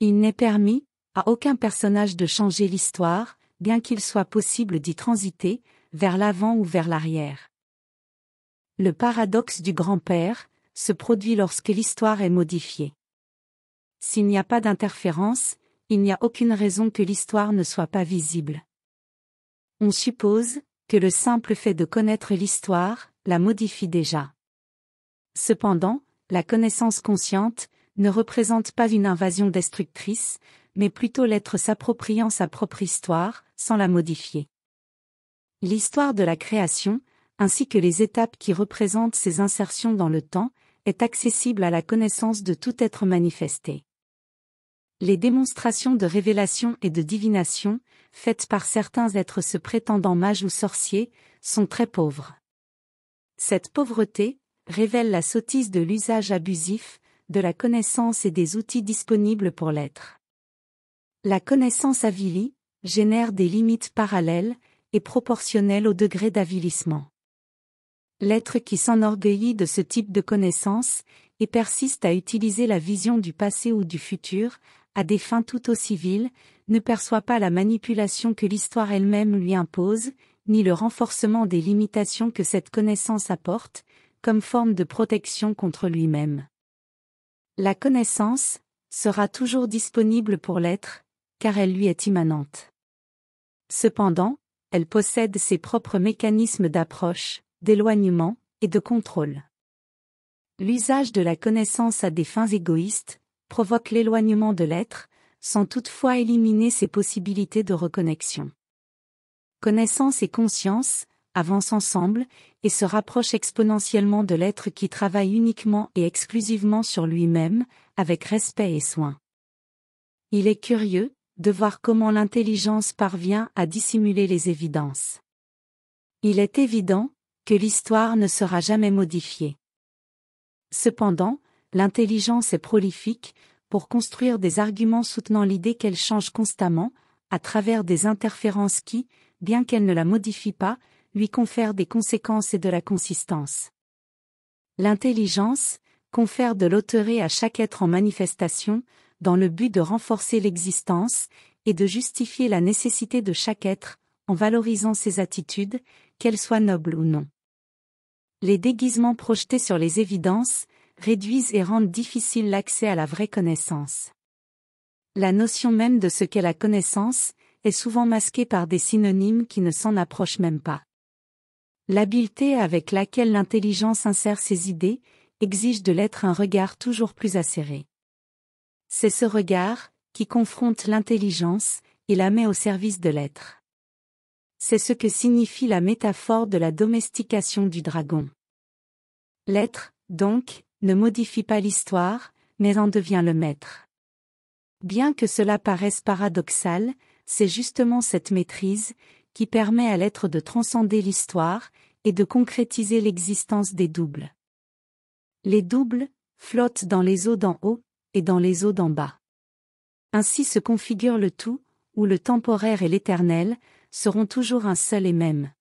Il n'est permis à aucun personnage de changer l'histoire, bien qu'il soit possible d'y transiter, vers l'avant ou vers l'arrière. Le paradoxe du grand-père se produit lorsque l'histoire est modifiée. S'il n'y a pas d'interférence, il n'y a aucune raison que l'histoire ne soit pas visible. On suppose que le simple fait de connaître l'histoire la modifie déjà. Cependant, la connaissance consciente ne représente pas une invasion destructrice, mais plutôt l'être s'appropriant sa propre histoire, sans la modifier. L'histoire de la création, ainsi que les étapes qui représentent ces insertions dans le temps, est accessible à la connaissance de tout être manifesté. Les démonstrations de révélation et de divination, faites par certains êtres se prétendant mages ou sorciers, sont très pauvres. Cette pauvreté révèle la sottise de l'usage abusif de la connaissance et des outils disponibles pour l'être. La connaissance avilie génère des limites parallèles et proportionnelles au degré d'avilissement. L'être qui s'enorgueillit de ce type de connaissance et persiste à utiliser la vision du passé ou du futur, à des fins tout aussi viles, ne perçoit pas la manipulation que l'histoire elle-même lui impose, ni le renforcement des limitations que cette connaissance apporte, comme forme de protection contre lui-même. La connaissance sera toujours disponible pour l'être, car elle lui est immanente. Cependant, elle possède ses propres mécanismes d'approche, d'éloignement et de contrôle. L'usage de la connaissance à des fins égoïstes provoque l'éloignement de l'être, sans toutefois éliminer ses possibilités de reconnexion. Connaissance et conscience avancent ensemble et se rapprochent exponentiellement de l'être qui travaille uniquement et exclusivement sur lui-même, avec respect et soin. Il est curieux de voir comment l'intelligence parvient à dissimuler les évidences. Il est évident que l'histoire ne sera jamais modifiée. Cependant, l'intelligence est prolifique pour construire des arguments soutenant l'idée qu'elle change constamment, à travers des interférences qui, bien qu'elle ne la modifient pas, lui confèrent des conséquences et de la consistance. L'intelligence confère de l'autorité à chaque être en manifestation, dans le but de renforcer l'existence et de justifier la nécessité de chaque être, en valorisant ses attitudes, qu'elles soient nobles ou non. Les déguisements projetés sur les évidences réduisent et rendent difficile l'accès à la vraie connaissance. La notion même de ce qu'est la connaissance est souvent masquée par des synonymes qui ne s'en approchent même pas. L'habileté avec laquelle l'intelligence insère ses idées exige de l'être un regard toujours plus acéré. C'est ce regard qui confronte l'intelligence et la met au service de l'être. C'est ce que signifie la métaphore de la domestication du dragon. L'être, donc, ne modifie pas l'histoire, mais en devient le maître. Bien que cela paraisse paradoxal, c'est justement cette maîtrise qui permet à l'être de transcender l'histoire et de concrétiser l'existence des doubles. Les doubles flottent dans les eaux d'en haut et dans les eaux d'en bas. Ainsi se configure le tout, où le temporaire et l'éternel seront toujours un seul et même.